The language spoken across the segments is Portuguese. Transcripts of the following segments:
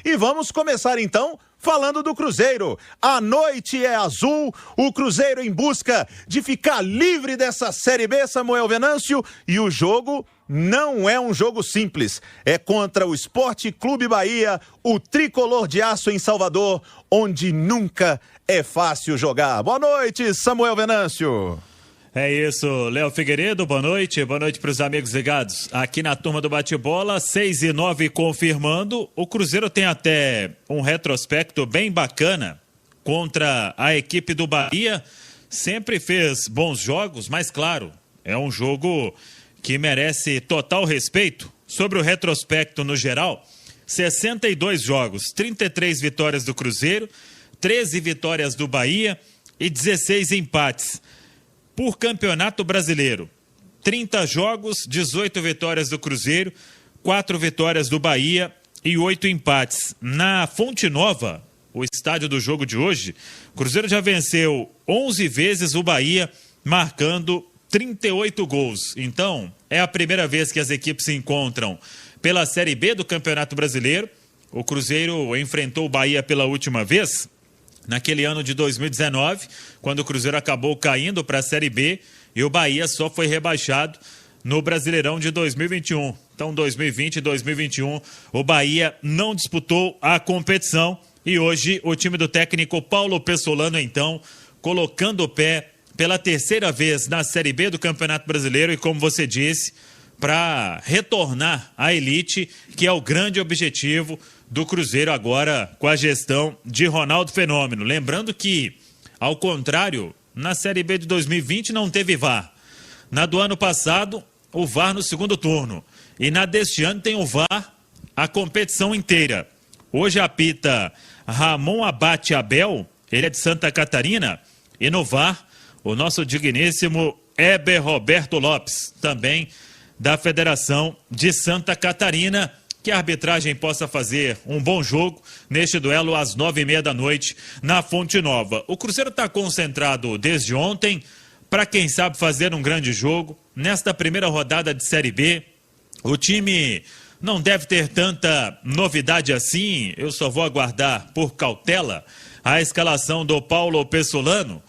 E vamos começar então falando do Cruzeiro. A noite é azul, o Cruzeiro em busca de ficar livre dessa Série B, Samuel Venâncio, e o jogo não é um jogo simples. É contra o Sport Clube Bahia, o tricolor de aço em Salvador, onde nunca é fácil jogar. Boa noite, Samuel Venâncio. É isso, Léo Figueiredo, boa noite para os amigos ligados aqui na turma do bate-bola, 6-9 confirmando, o Cruzeiro tem até um retrospecto bem bacana contra a equipe do Bahia, sempre fez bons jogos, mas claro, é um jogo que merece total respeito. Sobre o retrospecto no geral, 62 jogos, 33 vitórias do Cruzeiro, 13 vitórias do Bahia e 16 empates. Por Campeonato Brasileiro, 30 jogos, 18 vitórias do Cruzeiro, 4 vitórias do Bahia e 8 empates. Na Fonte Nova, o estádio do jogo de hoje, o Cruzeiro já venceu 11 vezes o Bahia, marcando 38 gols. Então, é a primeira vez que as equipes se encontram pela Série B do Campeonato Brasileiro. O Cruzeiro enfrentou o Bahia pela última vez naquele ano de 2019, quando o Cruzeiro acabou caindo para a Série B e o Bahia só foi rebaixado no Brasileirão de 2021. Então, 2020 e 2021, o Bahia não disputou a competição e hoje o time do técnico Paulo Pessolano, então, colocando o pé pela terceira vez na Série B do Campeonato Brasileiro e, como você disse, para retornar à elite, que é o grande objetivo do Cruzeiro agora com a gestão de Ronaldo Fenômeno. Lembrando que, ao contrário, na Série B de 2020 não teve VAR. Na do ano passado, o VAR no segundo turno. E na deste ano tem o VAR a competição inteira. Hoje apita Ramon Abate Abel, ele é de Santa Catarina, e no VAR o nosso digníssimo Heber Roberto Lopes, também da Federação de Santa Catarina. Que a arbitragem possa fazer um bom jogo neste duelo às 9h30 da noite na Fonte Nova. O Cruzeiro está concentrado desde ontem para, quem sabe, fazer um grande jogo. Nesta primeira rodada de Série B, o time não deve ter tanta novidade assim. Eu só vou aguardar, por cautela, a escalação do Paulo Pessolano.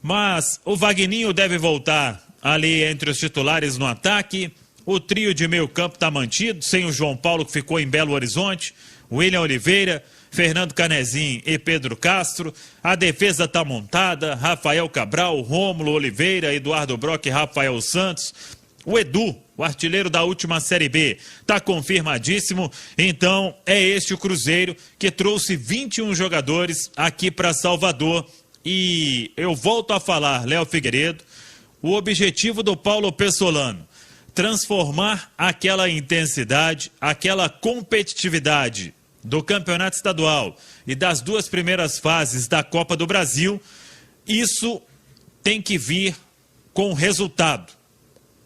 Mas o Vagninho deve voltar ali entre os titulares no ataque. O trio de meio campo está mantido, sem o João Paulo, que ficou em Belo Horizonte, William Oliveira, Fernando Canezin e Pedro Castro. A defesa está montada, Rafael Cabral, Rômulo Oliveira, Eduardo Brock e Rafael Santos. O Edu, o artilheiro da última Série B, está confirmadíssimo. Então, é este o Cruzeiro que trouxe 21 jogadores aqui para Salvador. E eu volto a falar, Léo Figueiredo, o objetivo do Paulo Pessolano: transformar aquela intensidade, aquela competitividade do Campeonato Estadual e das duas primeiras fases da Copa do Brasil. Isso tem que vir com resultado.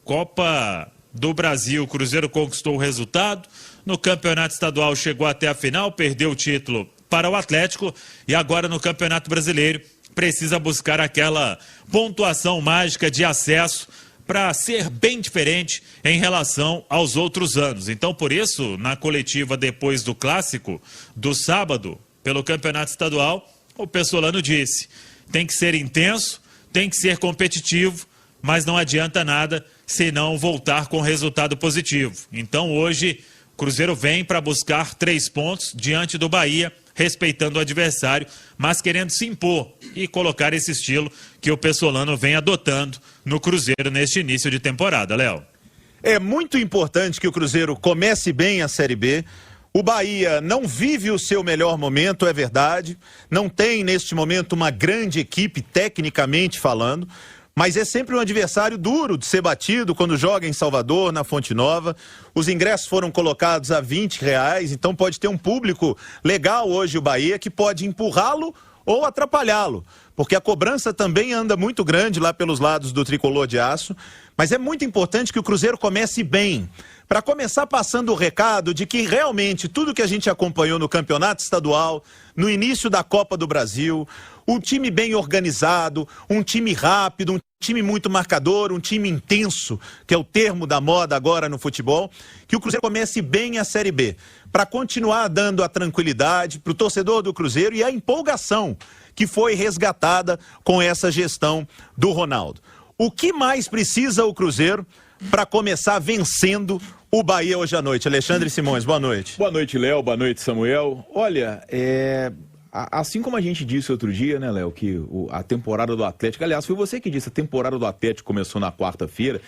Copa do Brasil, o Cruzeiro conquistou o resultado. No Campeonato Estadual chegou até a final, perdeu o título para o Atlético. E agora no Campeonato Brasileiro precisa buscar aquela pontuação mágica de acesso para ser bem diferente em relação aos outros anos. Então, por isso, na coletiva depois do clássico do sábado, pelo Campeonato Estadual, o Pessolano disse: tem que ser intenso, tem que ser competitivo, mas não adianta nada se não voltar com resultado positivo. Então, hoje, o Cruzeiro vem para buscar 3 pontos diante do Bahia, respeitando o adversário, mas querendo se impor e colocar esse estilo que o Pessolano vem adotando no Cruzeiro neste início de temporada, Léo. É muito importante que o Cruzeiro comece bem a Série B. O Bahia não vive o seu melhor momento, é verdade. Não tem, neste momento, uma grande equipe, tecnicamente falando. Mas é sempre um adversário duro de ser batido quando joga em Salvador, na Fonte Nova. Os ingressos foram colocados a R$20, então pode ter um público legal hoje o Bahia, que pode empurrá-lo ou atrapalhá-lo, porque a cobrança também anda muito grande lá pelos lados do tricolor de aço. Mas é muito importante que o Cruzeiro comece bem, para começar passando o recado de que realmente tudo que a gente acompanhou no Campeonato Estadual, no início da Copa do Brasil, um time bem organizado, um time rápido, time muito marcador, um time intenso, que é o termo da moda agora no futebol, que o Cruzeiro comece bem a Série B, para continuar dando a tranquilidade para o torcedor do Cruzeiro e a empolgação que foi resgatada com essa gestão do Ronaldo. O que mais precisa o Cruzeiro para começar vencendo o Bahia hoje à noite? Alexandre Simões, boa noite. Boa noite, Léo, boa noite, Samuel. Olha, assim como a gente disse outro dia, né, Léo, que a temporada do Atlético, aliás, foi você que disse, a temporada do Atlético começou na quarta-feira,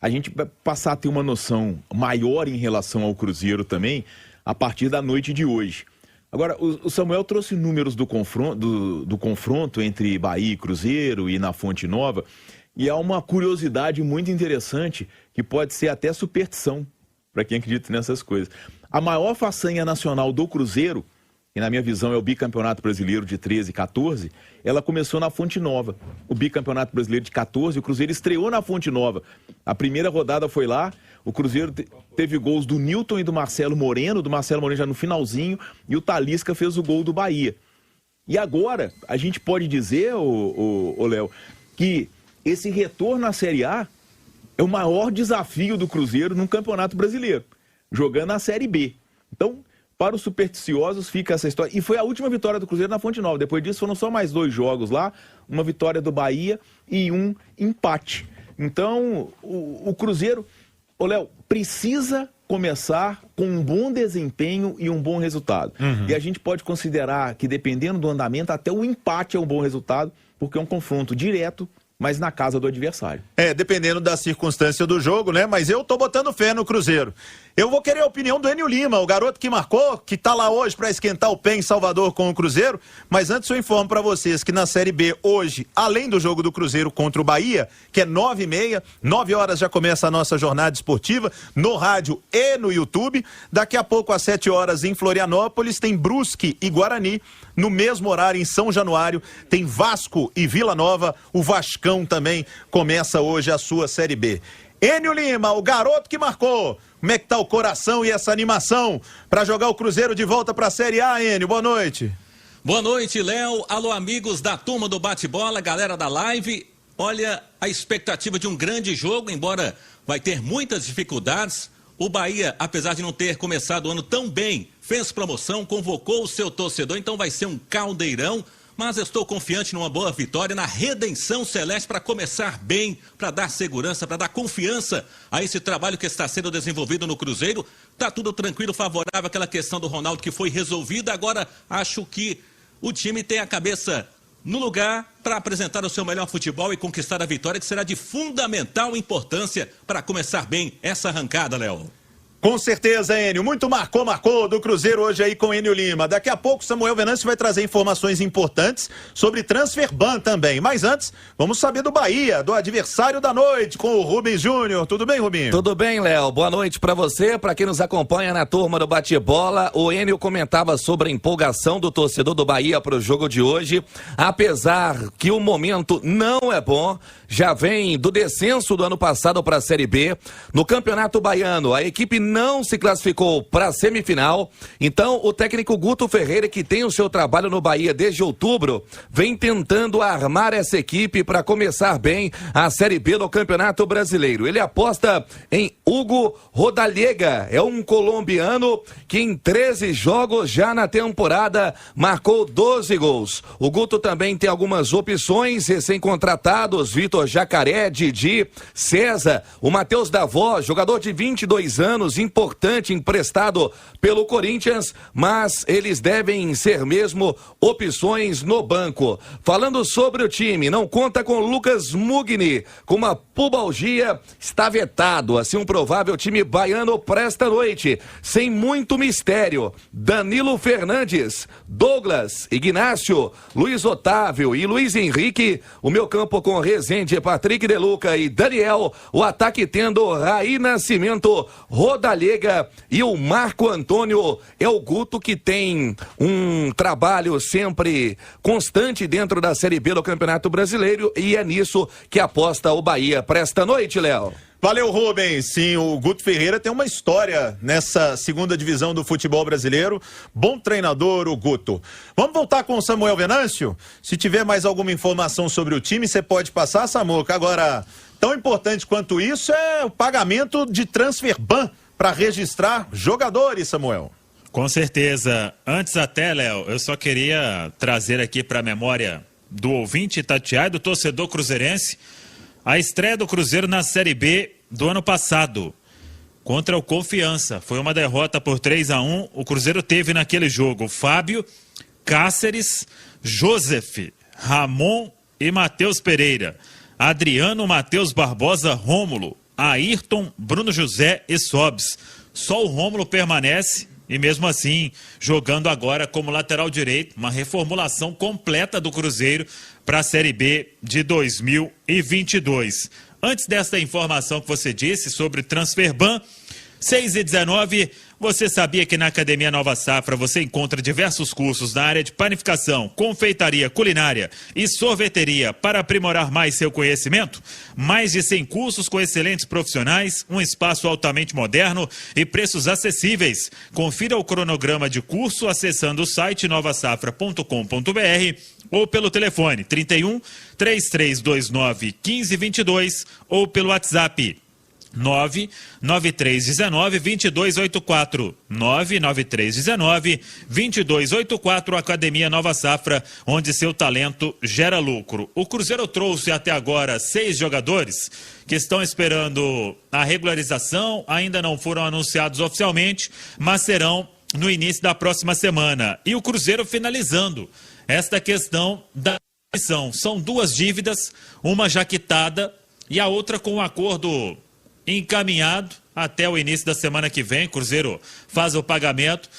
a gente vai passar a ter uma noção maior em relação ao Cruzeiro também, a partir da noite de hoje. Agora, o Samuel trouxe números do confronto entre Bahia e Cruzeiro e na Fonte Nova, e há uma curiosidade muito interessante, que pode ser até superstição, para quem acredita nessas coisas. A maior façanha nacional do Cruzeiro, que na minha visão é o bicampeonato brasileiro de 13 e 14, ela começou na Fonte Nova. O bicampeonato brasileiro de 14, o Cruzeiro estreou na Fonte Nova. A primeira rodada foi lá, o Cruzeiro teve gols do Nilton e do Marcelo Moreno já no finalzinho, e o Talisca fez o gol do Bahia. E agora, a gente pode dizer, Léo, que esse retorno à Série A é o maior desafio do Cruzeiro num campeonato brasileiro, jogando a Série B. Então, para os supersticiosos fica essa história. E foi a última vitória do Cruzeiro na Fonte Nova. Depois disso foram só mais 2 jogos lá, uma vitória do Bahia e um empate. Então, o Cruzeiro, Léo, precisa começar com um bom desempenho e um bom resultado. E a gente pode considerar que, dependendo do andamento, até o empate é um bom resultado, porque é um confronto direto, mas na casa do adversário. Dependendo da circunstância do jogo, né? Mas eu tô botando fé no Cruzeiro. Eu vou querer a opinião do Enio Lima, o garoto que marcou, que tá lá hoje para esquentar o pé em Salvador com o Cruzeiro. Mas antes eu informo para vocês que na Série B hoje, além do jogo do Cruzeiro contra o Bahia, que é 9h30, 9 horas já começa a nossa jornada esportiva, no rádio e no YouTube. Daqui a pouco, às 7 horas, em Florianópolis, tem Brusque e Guarani. No mesmo horário, em São Januário, tem Vasco e Vila Nova. O Vascão também começa hoje a sua Série B. Enio Lima, o garoto que marcou. Como é que tá o coração e essa animação para jogar o Cruzeiro de volta para a Série A, Enio? Boa noite. Boa noite, Léo. Alô, amigos da turma do Bate-Bola, galera da live. Olha, a expectativa de um grande jogo, embora vai ter muitas dificuldades. O Bahia, apesar de não ter começado o ano tão bem, fez promoção, convocou o seu torcedor, então vai ser um caldeirão. Mas eu estou confiante numa boa vitória, na redenção celeste para começar bem, para dar segurança, para dar confiança a esse trabalho que está sendo desenvolvido no Cruzeiro. Tá tudo tranquilo, favorável àquela questão do Ronaldo que foi resolvida. Agora acho que o time tem a cabeça no lugar para apresentar o seu melhor futebol e conquistar a vitória, que será de fundamental importância para começar bem essa arrancada, Léo. Com certeza, Enio. Muito marcou do Cruzeiro hoje aí com Enio Lima. Daqui a pouco, Samuel Venâncio vai trazer informações importantes sobre Transferban também. Mas antes, vamos saber do Bahia, do adversário da noite, com o Rubens Júnior. Tudo bem, Rubinho? Tudo bem, Léo. Boa noite pra você, pra quem nos acompanha na turma do Bate-Bola. O Enio comentava sobre a empolgação do torcedor do Bahia pro jogo de hoje. Apesar que o momento não é bom, já vem do descenso do ano passado para a Série B. No Campeonato Baiano, a equipe não se classificou para a semifinal. Então, o técnico Guto Ferreira, que tem o seu trabalho no Bahia desde outubro, vem tentando armar essa equipe para começar bem a Série B do Campeonato Brasileiro. Ele aposta em Hugo Rodallega, é um colombiano que em 13 jogos já na temporada marcou 12 gols. O Guto também tem algumas opções recém-contratados: Vitor Jacaré, Didi, César, o Matheus Davó, jogador de 22 anos, importante, emprestado pelo Corinthians, mas eles devem ser mesmo opções no banco. Falando sobre o time, não conta com Lucas Mugni, com uma pubalgia, está vetado. Assim, um provável time baiano para esta noite, sem muito mistério: Danilo Fernandes, Douglas, Ignácio, Luiz Otávio e Luiz Henrique. O meu campo com Rezende, Patrick De Luca e Daniel. O ataque tendo Raí Nascimento, Rodallega e o Marco Antônio. É o Guto que tem um trabalho sempre constante dentro da Série B do Campeonato Brasileiro, e é nisso que aposta o Bahia para esta noite, Léo. Valeu, Rubens. Sim, o Guto Ferreira tem uma história nessa segunda divisão do futebol brasileiro. Bom treinador, o Guto. Vamos voltar com o Samuel Venâncio? Se tiver mais alguma informação sobre o time, você pode passar, Samuca. Agora, tão importante quanto isso é o pagamento de transfer ban para registrar jogadores, Samuel. Com certeza. Antes até, Léo, eu só queria trazer aqui para a memória do ouvinte Itatiaia, do torcedor cruzeirense, a estreia do Cruzeiro na Série B do ano passado, contra o Confiança. Foi uma derrota por 3-1. O Cruzeiro teve naquele jogo Fábio, Cáceres, Joseph, Ramon e Matheus Pereira, Adriano, Matheus Barbosa, Rômulo, Ayrton, Bruno José e Sobs. Só o Rômulo permanece e mesmo assim jogando agora como lateral direito, uma reformulação completa do Cruzeiro para a Série B de 2022. Antes desta informação que você disse sobre transfer ban, 6h19, você sabia que na Academia Nova Safra você encontra diversos cursos na área de panificação, confeitaria, culinária e sorveteria para aprimorar mais seu conhecimento? Mais de 100 cursos com excelentes profissionais, um espaço altamente moderno e preços acessíveis. Confira o cronograma de curso acessando o site novasafra.com.br ou pelo telefone 31 3329 1522 ou pelo WhatsApp 99319-2284. 99319-2284, Academia Nova Safra, onde seu talento gera lucro. O Cruzeiro trouxe até agora 6 jogadores que estão esperando a regularização, ainda não foram anunciados oficialmente, mas serão no início da próxima semana. E o Cruzeiro finalizando esta questão da missão. São 2 dívidas, uma já quitada e a outra com um acordo encaminhado até o início da semana que vem. Cruzeiro faz o pagamento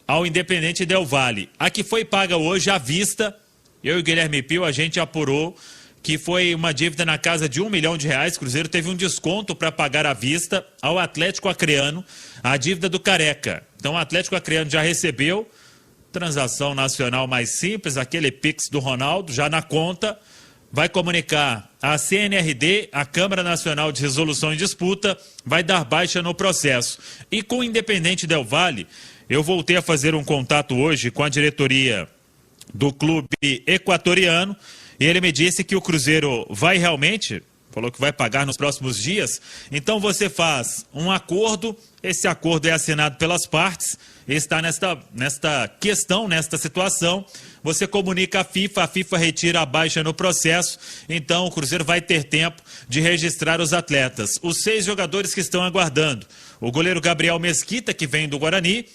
ao Independente Del Valle. A que foi paga hoje à vista, eu e o Guilherme Pio, a gente apurou que foi uma dívida na casa de R$1 milhão. Cruzeiro teve um desconto para pagar à vista ao Atlético Acreano, a dívida do Careca. Então o Atlético Acreano já recebeu, transação nacional mais simples, aquele Pix do Ronaldo, já na conta. Vai comunicar a CNRD, a Câmara Nacional de Resolução em Disputa, vai dar baixa no processo. E com o Independente Del Valle, eu voltei a fazer um contato hoje com a diretoria do clube equatoriano e ele me disse que o Cruzeiro vai realmente, falou que vai pagar nos próximos dias. Então você faz um acordo, esse acordo é assinado pelas partes, está nesta questão, nesta situação. Você comunica a FIFA retira a baixa no processo, então o Cruzeiro vai ter tempo de registrar os atletas. Os 6 jogadores que estão aguardando: o goleiro Gabriel Mesquita, que vem do Guarani,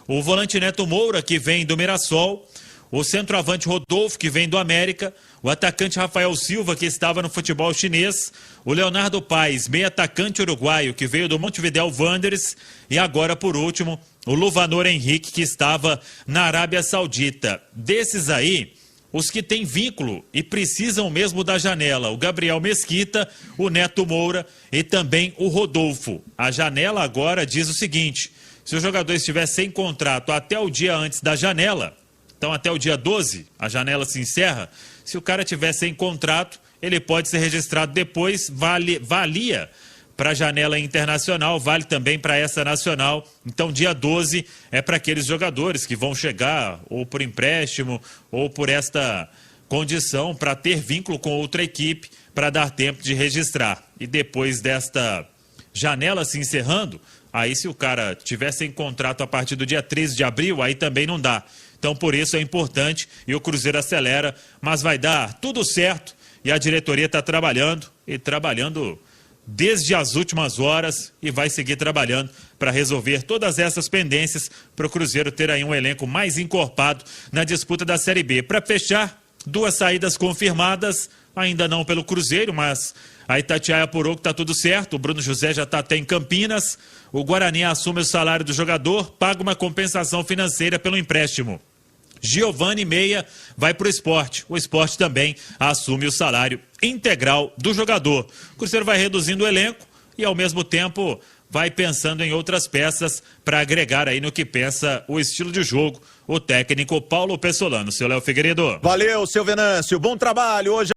o volante Neto Moura, que vem do Mirassol, o centroavante Rodolfo, que vem do América, o atacante Rafael Silva, que estava no futebol chinês, o Leonardo Paes, meio atacante uruguaio, que veio do Montevidéu Wanderers, e agora, por último, o Luvanor Henrique, que estava na Arábia Saudita. Desses aí, os que têm vínculo e precisam mesmo da janela: o Gabriel Mesquita, o Neto Moura e também o Rodolfo. A janela agora diz o seguinte: se o jogador estiver sem contrato até o dia antes da janela, então até o dia 12, a janela se encerra. Se o cara estiver sem contrato, ele pode ser registrado depois, valia para a janela internacional, vale também para essa nacional. Então dia 12 é para aqueles jogadores que vão chegar ou por empréstimo ou por esta condição para ter vínculo com outra equipe, para dar tempo de registrar. E depois desta janela se encerrando, aí se o cara tiver sem contrato a partir do dia 13 de abril, aí também não dá. Então por isso é importante e o Cruzeiro acelera, mas vai dar tudo certo e a diretoria está trabalhando e trabalhando desde as últimas horas e vai seguir trabalhando para resolver todas essas pendências para o Cruzeiro ter aí um elenco mais encorpado na disputa da Série B. Para fechar, 2 saídas confirmadas, ainda não pelo Cruzeiro, mas a Itatiaia apurou que está tudo certo. O Bruno José já está até em Campinas, o Guarani assume o salário do jogador, paga uma compensação financeira pelo empréstimo. Giovani Meia vai para o Sport. O Sport também assume o salário integral do jogador. O Cruzeiro vai reduzindo o elenco e ao mesmo tempo vai pensando em outras peças para agregar aí no que pensa o estilo de jogo o técnico Paulo Pessolano. Seu Léo Figueiredo. Valeu, seu Venâncio. Bom trabalho hoje.